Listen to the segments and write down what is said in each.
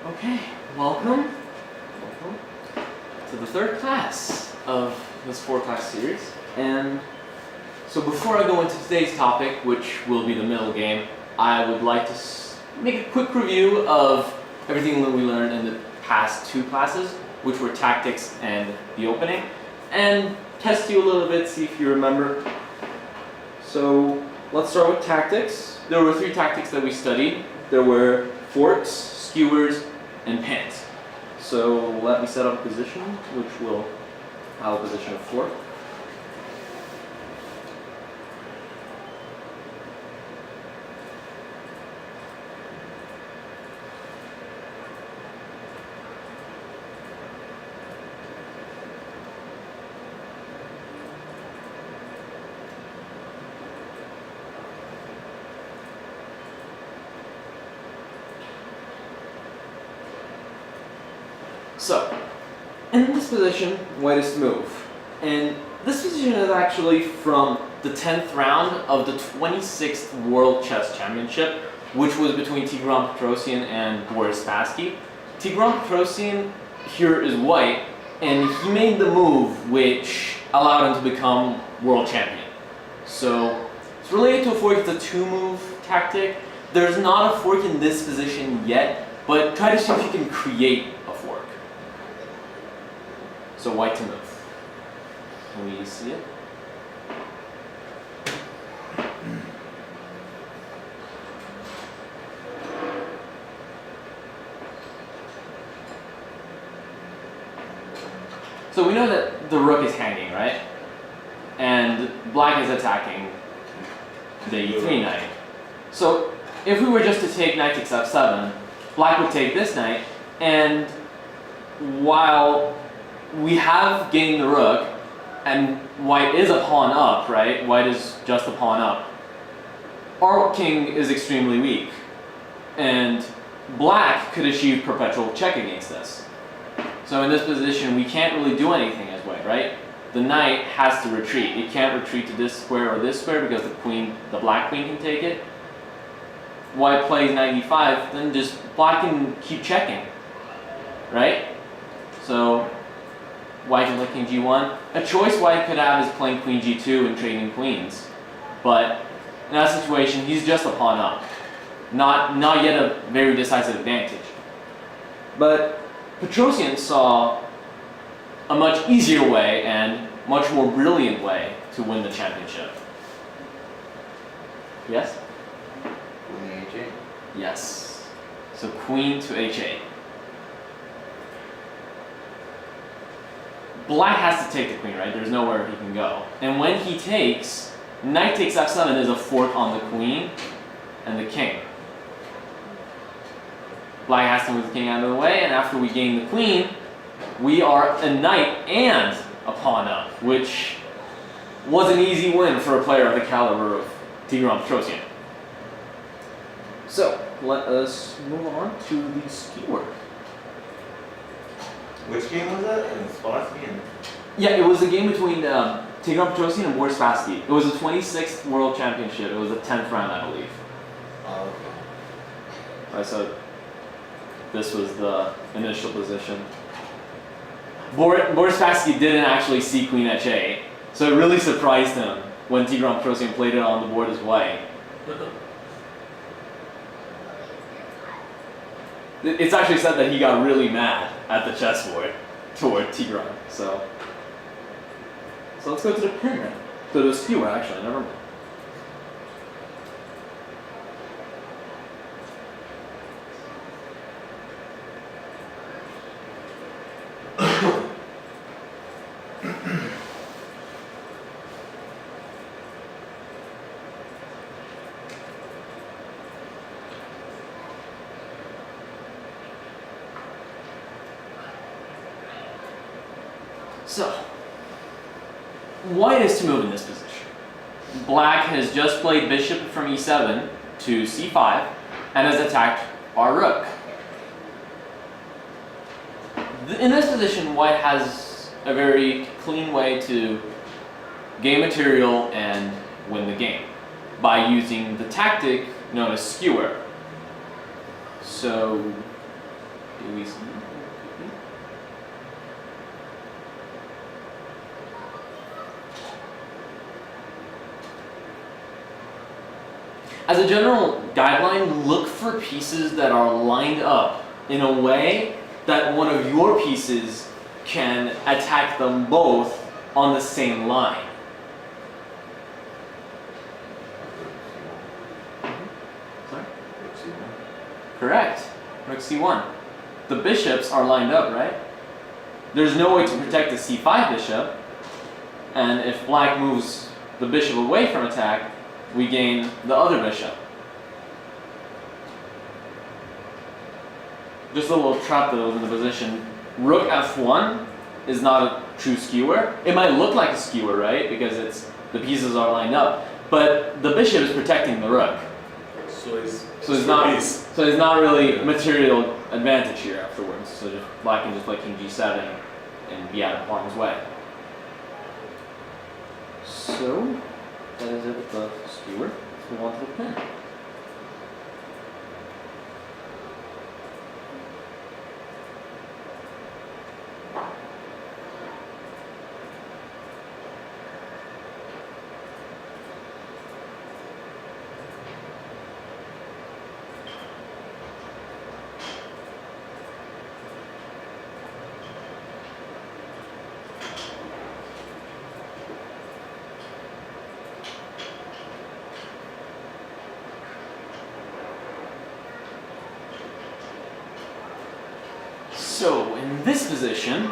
Okay, welcome to the third class of this four-class series. And so before I go into today's topic, which will be the middle game, I would like to make a quick review of everything that we learned in the past two classes, which were tactics and the opening, and test you a little bit, see if you remember. So let's start with tactics. There were three tactics that we studied. There were forks, skewers, and pins. So let me set up a position, which will have a position of fork. So, in this position, white is to move. And this position is actually from the 10th round of the 26th World Chess Championship, which was between Tigran Petrosian and Boris Spassky. Tigran Petrosian here is white, and he made the move which allowed him to become world champion. So, it's related to a fork. It's a two-move tactic. There's not a fork in this position yet, but try to see if you can create a fork. So white to move. Can we see it? So we know that the rook is hanging, right? And black is attacking the e3 knight. So if we were just to take knight takes f7, black would take this knight, and while we have gained the rook, and white is a pawn up, right? White is just a pawn up. Our king is extremely weak, and black could achieve perpetual check against this. So in this position, we can't really do anything as white, right? The knight has to retreat. It can't retreat to this square or this square because the black queen can take it. White plays knight e5, then just black can keep checking, right? So white can play king g1. A choice white could have is playing queen g2 and trading queens. But in that situation, he's just a pawn up. Not yet a very decisive advantage. But Petrosian saw a much easier way and much more brilliant way to win the championship. Yes? Queen h8. Yes. So queen to h8. Black has to take the queen, right? There's nowhere he can go. And when he takes, knight takes f7 is a fork on the queen and the king. Black has to move the king out of the way, and after we gain the queen, we are a knight and a pawn up, which was an easy win for a player of the caliber of Tigran Petrosian. So, let us move on to the skewer. Which game was that? In Spassky and... Yeah, it was a game between Tigran Petrosian and Boris Spassky. It was the 26th World Championship. It was the 10th round, I believe. Oh, okay. Right, so this was the initial position. Boris Spassky didn't actually see queen h8, so it really surprised him when Tigran Petrosian played it on the board as white. It's actually said that he got really mad at the chessboard toward Tigran. So let's go to the pin then. To the skewer, actually, never mind. So, white is to move in this position. Black has just played bishop from e7 to c5 and has attacked our rook. In this position, white has a very clean way to gain material and win the game by using the tactic known as skewer. So Do we see? As a general guideline, look for pieces that are lined up in a way that one of your pieces can attack them both on the same line. Sorry? Rook C1. Correct. Rook c1. The bishops are lined up, right? There's no way to protect the c5 bishop, and if black moves the bishop away from attack, we gain the other bishop. Just a little trap that was in the position. Rook f1 is not a true skewer. It might look like a skewer, right? Because the pieces are lined up, but the bishop is protecting the rook. So it's So it's not really material advantage here afterwards. So just black can just play king g7 and be out of harm's way. So that is it with the skewer. Let's move on to the pin. So in this position,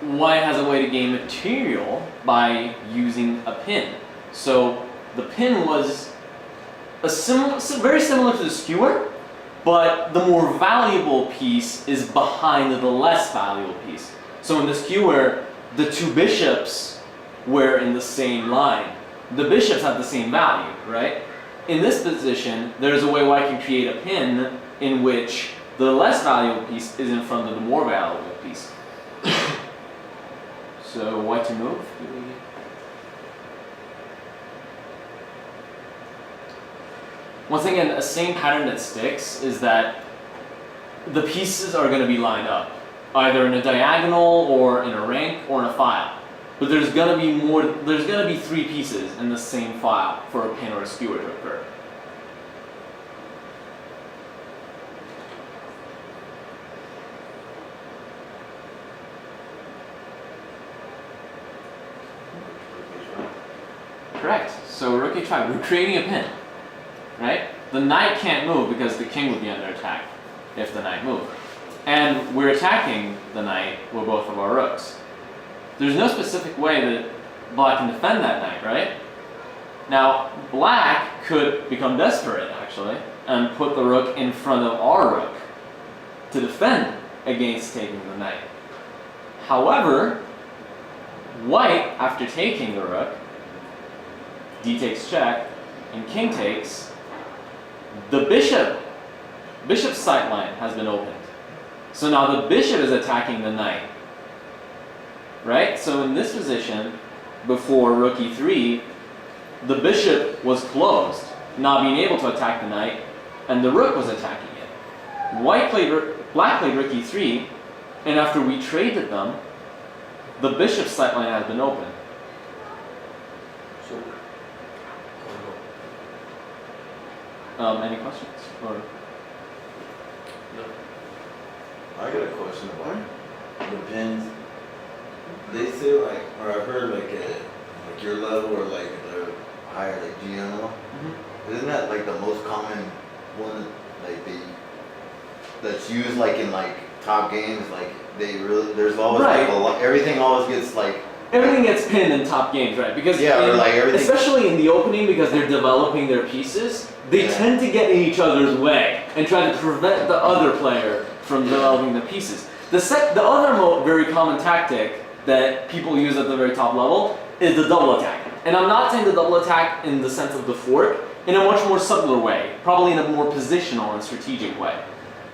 white has a way to gain material by using a pin. So the pin was very similar to the skewer, but the more valuable piece is behind the less valuable piece. So in the skewer, the two bishops were in the same line. The bishops have the same value, right? In this position, there's a way white can create a pin in which the less valuable piece is in front of the more valuable piece. So white to move. Once again, a same pattern that sticks is that the pieces are going to be lined up, either in a diagonal or in a rank or in a file. But there's going to be three pieces in the same file for a pin or a skewer to occur. Correct. So rook h5, we're creating a pin, right? The knight can't move because the king would be under attack if the knight moved. And we're attacking the knight with both of our rooks. There's no specific way that black can defend that knight, right? Now, black could become desperate, actually, and put the rook in front of our rook to defend against taking the knight. However, white, after taking the rook, d takes check, and king takes, the bishop's sight line has been opened. So now the bishop is attacking the knight, right? So in this position, before rook e3, the bishop was closed, not being able to attack the knight, and the rook was attacking it. Black played rook e3, and after we traded them, the bishop's sight line has been opened. Any questions? Or no. I got a question about the pins. They say like, or I've heard like your level or like the higher like GM level. Isn't that like the most common one like that's used like in like top games? Like there's always right. like a lot, everything always gets like. Everything gets pinned in top games, right? Because especially in the opening, because they're developing their pieces, they tend to get in each other's way and try to prevent the other player from developing the pieces. The other very common tactic that people use at the very top level is the double attack. And I'm not saying the double attack in the sense of the fork, in a much more subtler way, probably in a more positional and strategic way.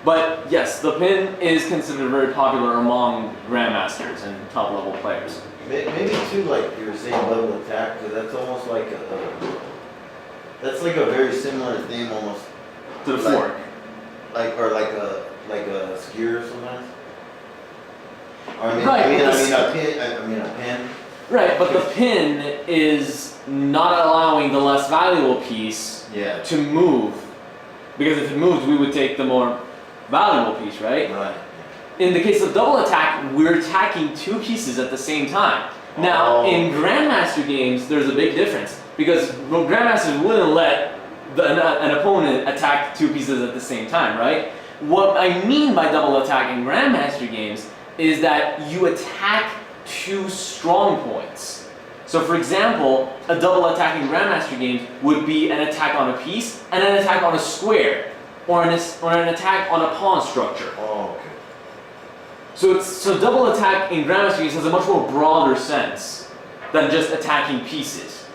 But yes, the pin is considered very popular among grandmasters and top level players. Maybe too, like you were saying, double attack, because that's almost like that's like a very similar theme almost to the fork. like a skier sometimes. Or I mean, Right, a pin. Right, but the pin is not allowing the less valuable piece Yeah. to move. Because if it moves, we would take the more valuable piece, right? Right. In the case of double attack, we're attacking two pieces at the same time. Now, Oh. in Grandmaster games, there's a big difference. Because Grandmasters wouldn't let an opponent attack two pieces at the same time, right? What I mean by double attack in Grandmaster games is that you attack two strong points. So for example, a double attack in Grandmaster games would be an attack on a piece and an attack on a square, or an attack on a pawn structure. Oh, okay. So double attack in Grandmaster games has a much more broader sense than just attacking pieces.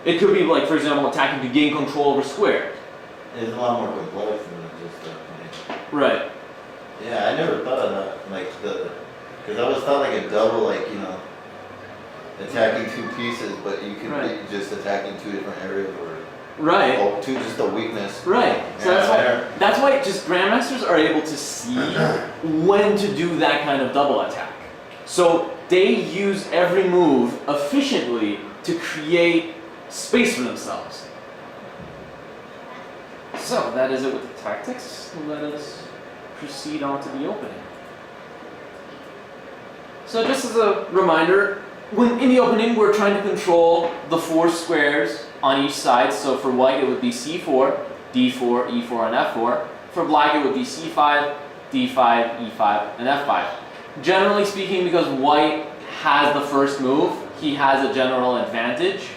It could be like, for example, attacking to gain control over square. It's a lot more complex than just that. Right. Yeah, I never thought of that. Like because I always thought like a double, like attacking two pieces, but you could Right. be just attacking two different areas or Right. just a weakness. Right. So that's why just Grandmasters are able to see when to do that kind of double attack. So they use every move efficiently to create space for themselves. So that is it with the tactics. Let us proceed on to the opening. So just as a reminder, when in the opening we're trying to control the four squares on each side. So for white it would be C4, D4, E4, and F4. For black it would be C5, D5, E5, and F5. Generally speaking, because white has the first move, he has a general advantage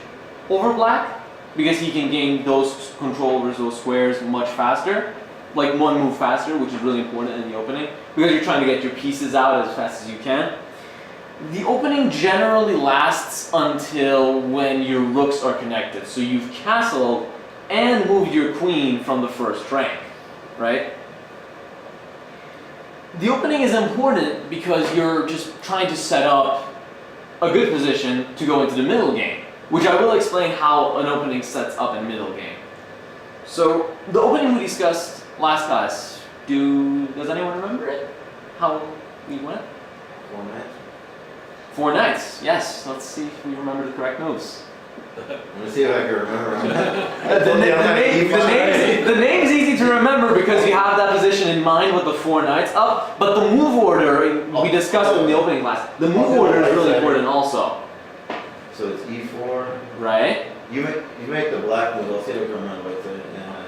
over black because he can gain those control over those squares much faster, like one move faster, which is really important in the opening because you're trying to get your pieces out as fast as you can. The opening generally lasts until when your rooks are connected. So you've castled and moved your queen from the first rank, right? The opening is important because you're just trying to set up a good position to go into the middle game, which I will explain how an opening sets up in middle game. So the opening we discussed last class, does anyone remember it? How we went? 4 knights. 4 knights, yes. Let's see if we remember the correct moves. Let me see if I can remember. The name's easy to remember because you have that position in mind with the 4 knights up, but the move order, we discussed in the opening class, the move order is really important also. So it's E4. Right? You make the black move. I'll see if I can remember what it is. Yeah.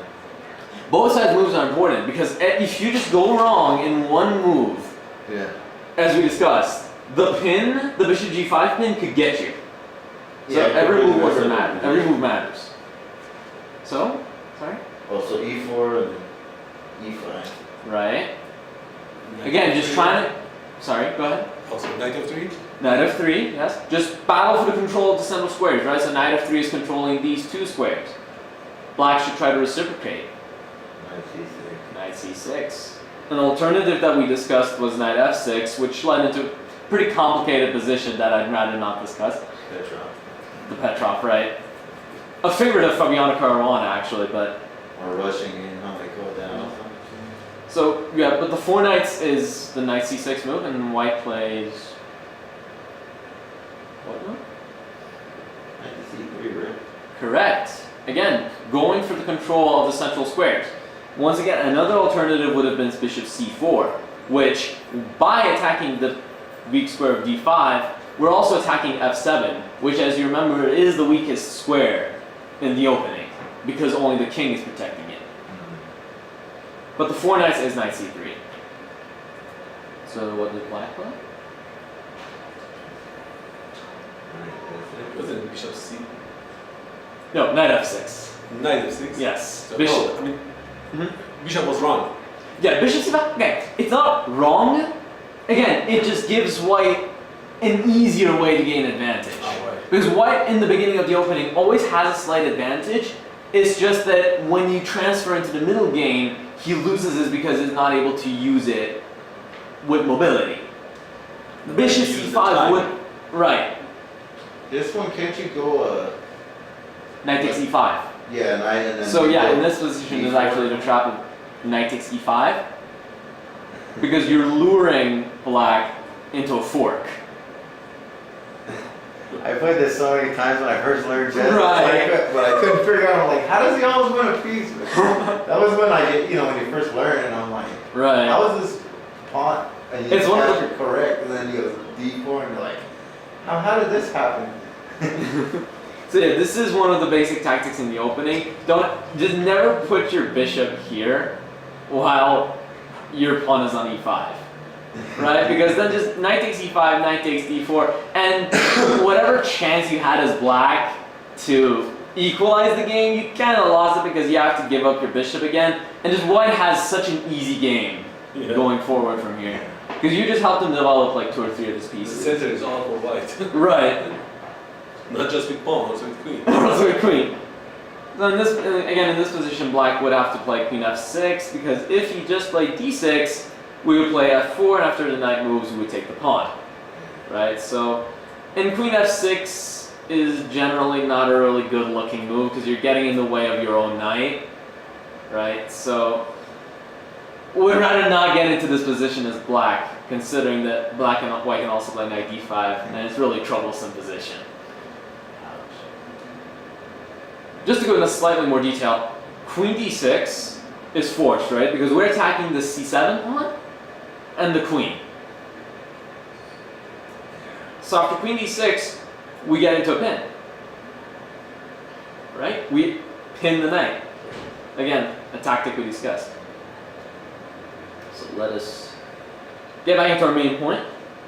Both sides moves are important because if you just go wrong in one move, Yeah. as we discussed, the pin, the bishop G5 pin could get you. So Yeah, every move completely matters. Every move matters. So, sorry? Oh, so E4 and E5. Right. Again, just trying to. Sorry, go ahead. Also, knight f3. Knight f3, yes. Just battle for the control of the central squares, right? So knight f3 is controlling these two squares. Black should try to reciprocate. Knight C6. Knight c6. An alternative that we discussed was knight f6, which led into a pretty complicated position that I'd rather not discuss. Petrov. The Petrov, right? A favorite of Fabiano Caruana, actually, but. Or rushing in, how they go down. So, yeah, but the 4 knights is the knight c6 move, and white plays. What move? Knight C3, right? Correct. Again, going for the control of the central squares. Once again, another alternative would have been bishop c4, which, by attacking the weak square of d5, we're also attacking f7, which, as you remember, is the weakest square in the opening, because only the king is protecting it. But the 4 knights is knight c3. So what did black play? Was it bishop c? No, knight f6. Knight f6? Yes. So, Bishop. no, I mean, bishop was wrong. Yeah, bishop c5. Okay, it's not wrong. Again, it just gives white an easier way to gain advantage. Oh, right. Because white in the beginning of the opening always has a slight advantage. It's just that when you transfer into the middle game, he loses it because he's not able to use it with mobility. Bishop use the c5 time. would. Right. This one, can't you go, Knight takes e5. yeah, knight and then. So you yeah, go in this position is E4. actually the trap of. knight takes e5, because you're luring black into a fork. I played this so many times when I first learned chess, Right. but I couldn't figure out. I'm like, how does he always win a piece? That was when I get, when you first learn, and I'm like, Right. how is this pawn? And you It's one of the- capture correct, and then you go d4, and you're like, how did this happen? So yeah, this is one of the basic tactics in the opening. Just never put your bishop here while your pawn is on e5. Right? Because then just knight takes e5, knight takes d4, and whatever chance you had as black to equalize the game, you kind of lost it because you have to give up your bishop again. And just white has such an easy game going forward from here. Because you just helped him develop like 2 or 3 of his The pieces. center is all for white. Right. Not just with pawn, also with queen. Also a queen. So in this position, black would have to play queen f6, because if he just played d6, we would play f4, and after the knight moves, we would take the pawn. Right? So, and queen f6 is generally not a really good looking move, because you're getting in the way of your own knight. Right? So, we'd rather not get into this position as black, considering that black and white can also play knight d5, and it's really a troublesome position. Just to go into slightly more detail, queen d6 is forced, right? Because we're attacking the c7 pawn and the queen. So after queen d6, we get into a pin. Right? We pin the knight. Again, a tactic we discussed. So let us get back into our main point.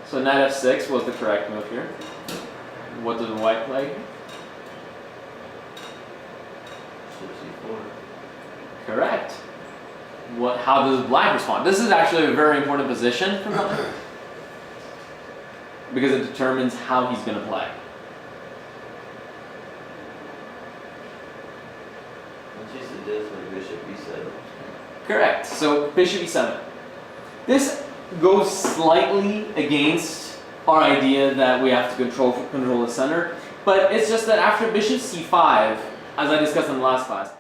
So knight f6 was the correct move here. What does white play? Correct. How does black respond? This is actually a very important position for black because it determines how he's going to play. What you suggest like bishop e7? Correct. So bishop e7. This goes slightly against our idea that we have to control the center, but it's just that after bishop c5, as I discussed in the last class,